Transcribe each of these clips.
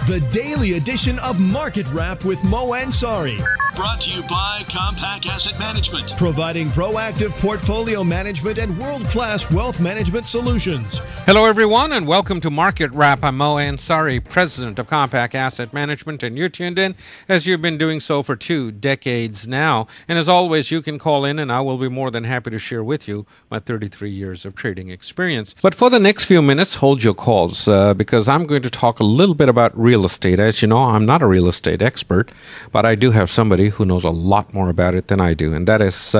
The daily edition of Market Wrap with Mo Ansari. Brought to you by Compact Asset Management. Providing proactive portfolio management and world-class wealth management solutions. Hello, everyone, and welcome to Market Wrap. I'm Mo Ansari, president of Compact Asset Management, and you're tuned in as you've been doing so for 2 decades now. And as always, you can call in, and I will be more than happy to share with you my 33 years of trading experience. But for the next few minutes, hold your calls, because I'm going to talk a little bit about real estate. As you know, I'm not a real estate expert, but I do have somebody who knows a lot more about it than I do, and that is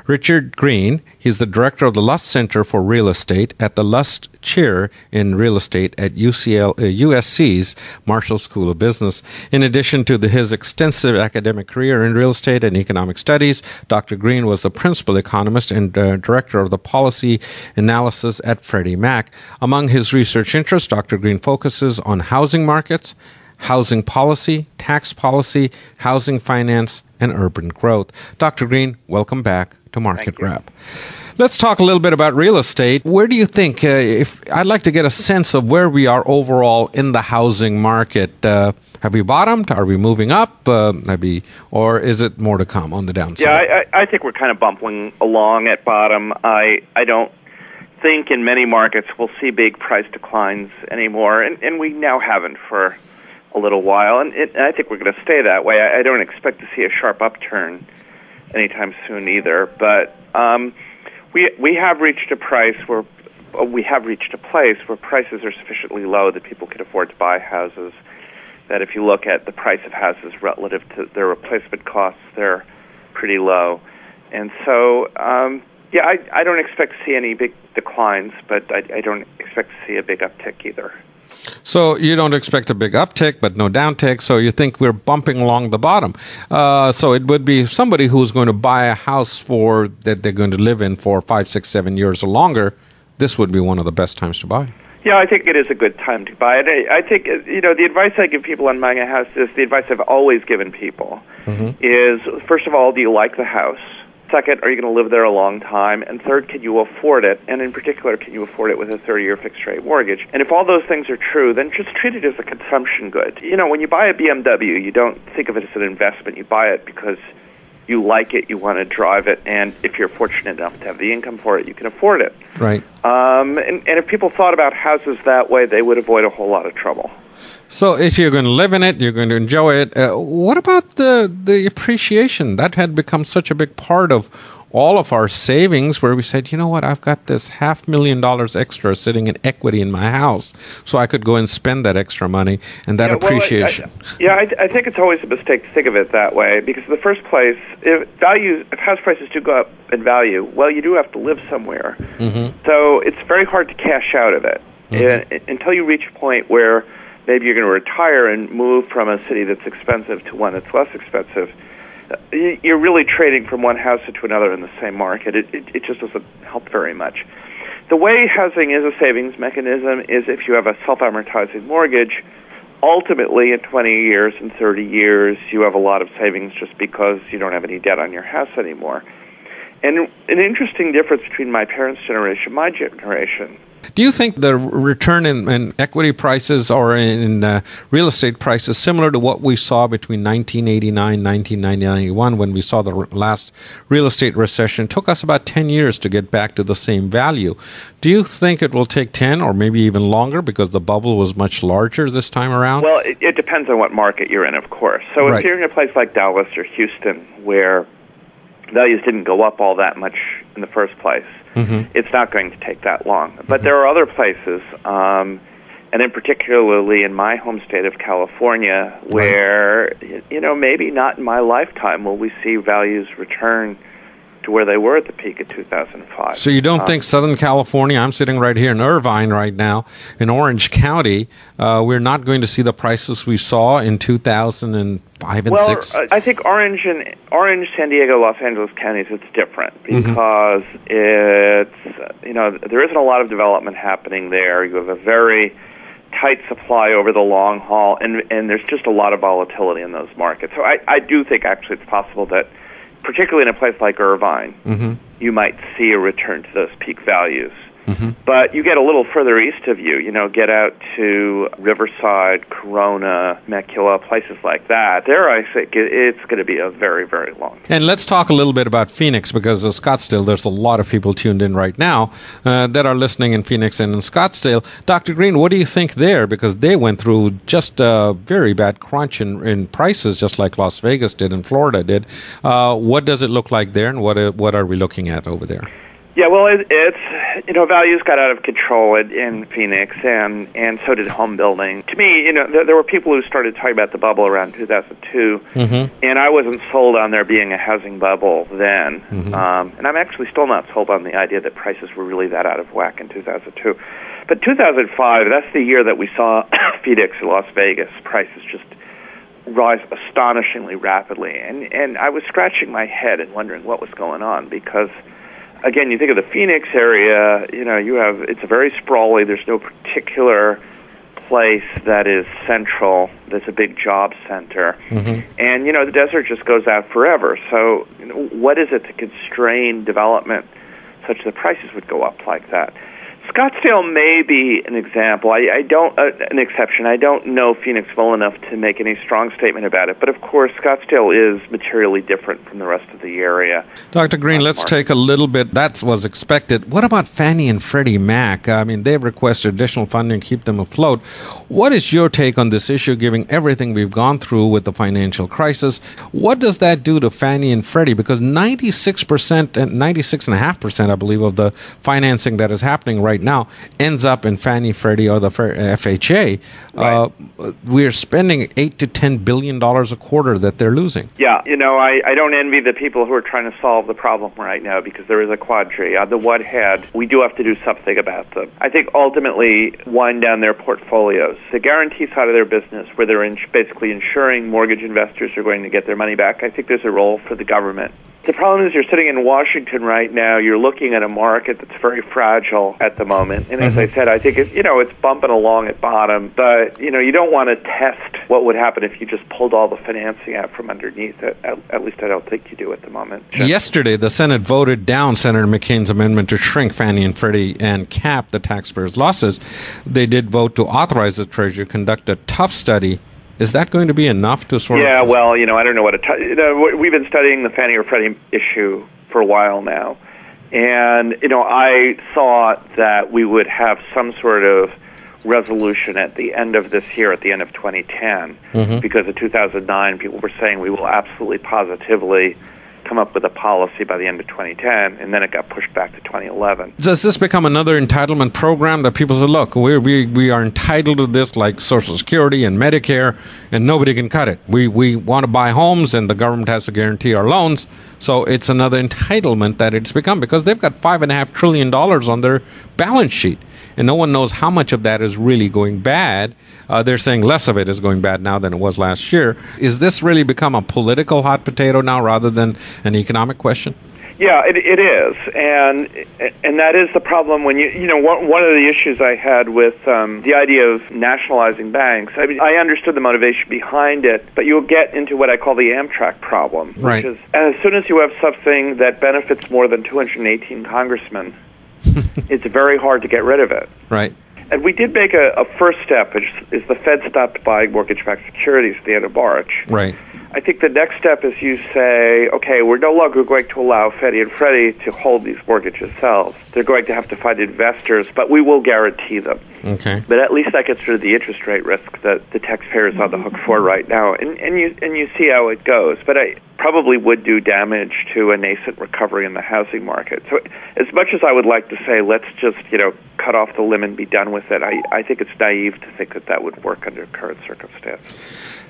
Richard Green. He's the director of the Lust Center for Real Estate at the Lust Chair in Real Estate at USC's Marshall School of Business. In addition to his extensive academic career in real estate and economic studies, Dr. Green was the principal economist and director of the policy analysis at Freddie Mac. Among his research interests, Dr. Green focuses on housing markets, housing policy, tax policy, housing finance, and urban growth. Dr. Green, welcome back to Market Wrap. Let's talk a little bit about real estate. Where do you think, if I'd like to get a sense of where we are overall in the housing market? Have we bottomed? Are we moving up? Or is it more to come on the downside? Yeah, I think we're kind of bumping along at bottom. I don't think in many markets we'll see big price declines anymore, and we now haven't for a little while, and I think we're going to stay that way. I don't expect to see a sharp upturn anytime soon either, but we have reached a place where prices are sufficiently low that people can afford to buy houses. That if you look at the price of houses relative to their replacement costs, they're pretty low, and so I don't expect to see any big declines, but I don't expect to see a big uptick either. So you don't expect a big uptick, but no downtick, so you think we're bumping along the bottom. So it would be somebody who's going to buy a house that they're going to live in for 5, 6, 7 years or longer. This would be one of the best times to buy. Yeah, I think it is a good time to buy it. I think, the advice I give people on buying a house is the advice I've always given people is, first of all, do you like the house? Second, are you going to live there a long time? And third, can you afford it? And in particular, can you afford it with a 30-year fixed-rate mortgage? And if all those things are true, then just treat it as a consumption good. When you buy a BMW, you don't think of it as an investment. You buy it because you like it, you want to drive it, and if you're fortunate enough to have the income for it, you can afford it. Right. And if people thought about houses that way, they would avoid a whole lot of trouble. So if you're going to live in it, you're going to enjoy it. What about the appreciation? That had become such a big part of all of our savings, where we said, you know what, I've got this $500,000 extra sitting in equity in my house, so I could go and spend that extra money and that appreciation. I think it's always a mistake to think of it that way, because in the first place, if house prices do go up in value, well, you do have to live somewhere. So it's very hard to cash out of it until you reach a point where maybe you're going to retire and move from a city that's expensive to one that's less expensive. You're really trading from one house to another in the same market. It just doesn't help very much. The way housing is a savings mechanism is if you have a self-amortizing mortgage, ultimately in 20 years and 30 years, you have a lot of savings just because you don't have any debt on your house anymore. And an interesting difference between my parents' generation and my generation. Do you think the return in equity prices or in real estate prices similar to what we saw between 1989 and 1991 when we saw the last real estate recession took us about 10 years to get back to the same value? Do you think it will take 10 or maybe even longer because the bubble was much larger this time around? Well, it depends on what market you're in, of course. So if you're in a place like Dallas or Houston where values didn't go up all that much in the first place, it's not going to take that long. But there are other places, and in particularly in my home state of California, where, maybe not in my lifetime will we see values return to where they were at the peak of 2005. So you don't think Southern California, I'm sitting right here in Irvine right now, in Orange County, we're not going to see the prices we saw in 2005 and 6? Well, I think Orange, San Diego, Los Angeles counties, it's different because it's, there isn't a lot of development happening there. You have a very tight supply over the long haul, and there's just a lot of volatility in those markets. So I do think actually it's possible that, particularly in a place like Irvine, you might see a return to those peak values. But you get a little further east of you, get out to Riverside, Corona, Temecula, places like that. There, I think it's going to be a very, very long time. And let's talk a little bit about Phoenix, because of Scottsdale, there's a lot of people tuned in right now that are listening in Phoenix and in Scottsdale. Dr. Green, what do you think there? Because they went through just a very bad crunch in prices, just like Las Vegas did and Florida did. What does it look like there, and what are we looking at over there? Yeah, well, it's values got out of control in Phoenix, and so did home building. To me, there were people who started talking about the bubble around 2002, and I wasn't sold on there being a housing bubble then. And I'm actually still not sold on the idea that prices were really that out of whack in 2002. But 2005, that's the year that we saw Phoenix and Las Vegas prices just rise astonishingly rapidly, and I was scratching my head and wondering what was going on, because again, you think of the Phoenix area, it's very sprawly. There's no particular place that is central. That's a big job center. And, the desert just goes out forever. So, what is it to constrain development such that prices would go up like that? Scottsdale may be an example. An exception. I don't know Phoenix well enough to make any strong statement about it. But of course, Scottsdale is materially different from the rest of the area. Dr. Green, let's take a little bit. That was expected. What about Fannie and Freddie Mac? I mean, they've requested additional funding to keep them afloat. What is your take on this issue, given everything we've gone through with the financial crisis? What does that do to Fannie and Freddie? Because 96% and 96.5%, I believe, of the financing that is happening right now ends up in Fannie, Freddie, or the FHA. Right. We're spending $8 to $10 billion a quarter that they're losing. Yeah, I don't envy the people who are trying to solve the problem right now, because there is a quandary. On the one hand, we do have to do something about them. I think ultimately wind down their portfolios. The guarantee side of their business, where they're basically ensuring mortgage investors are going to get their money back, I think there's a role for the government. The problem is you're sitting in Washington right now, you're looking at a market that's very fragile at the moment. And as I said, I think it's bumping along at bottom, but you don't want to test what would happen if you just pulled all the financing out from underneath it. At least I don't think you do at the moment. Yesterday, the Senate voted down Senator McCain's amendment to shrink Fannie and Freddie and cap the taxpayers' losses. They did vote to authorize the Treasury to conduct a tough study. Is that going to be enough to sort of... Yeah, well, I don't know what we've been studying the Fannie or Freddie issue for a while now. And, I thought that we would have some sort of resolution at the end of this year, at the end of 2010, because in 2009, people were saying we will absolutely positively come up with a policy by the end of 2010, and then it got pushed back to 2011. Does this become another entitlement program that people say, look, we are entitled to this like Social Security and Medicare, and nobody can cut it. We want to buy homes, and the government has to guarantee our loans. So it's another entitlement that it's become, because they've got $5.5 trillion on their balance sheet, and no one knows how much of that is really going bad. They're saying less of it is going bad now than it was last year. Is this really become a political hot potato now rather than an economic question? Yeah, it is, and that is the problem when one of the issues I had with the idea of nationalizing banks. I mean, I understood the motivation behind it, but you'll get into what I call the Amtrak problem, right? Which is, as soon as you have something that benefits more than 218 congressmen, it's very hard to get rid of it, right? And we did make a first step, which is the Fed stopped buying mortgage-backed securities at the end of March. Right. I think the next step is you say, okay, we're no longer going to allow Fannie and Freddie to hold these mortgages themselves. They're going to have to find investors, but we will guarantee them. Okay. But at least that gets rid of the interest rate risk that the taxpayer is on the hook for right now. And you see how it goes. But I probably would do damage to a nascent recovery in the housing market. So as much as I would like to say, let's just, cut off the limb and be done with it, I think it's naive to think that would work under current circumstances.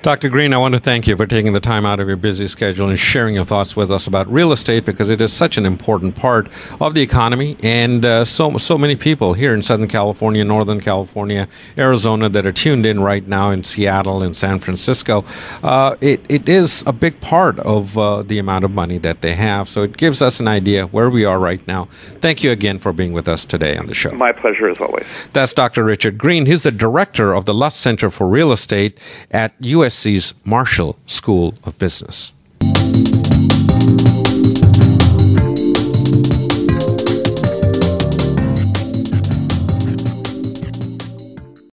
Dr. Green, I want to thank you for taking the time out of your busy schedule and sharing your thoughts with us about real estate, because it is such an important part of the economy, and so many people here in Southern California, Northern California, Arizona that are tuned in right now, in Seattle and San Francisco. It is a big part of the amount of money that they have, so it gives us an idea where we are right now. Thank you again for being with us today on the show. My pleasure, as always. That's Dr. Richard Green. He's the director of the Luss Center for Real Estate at USC's Marshall School of Business.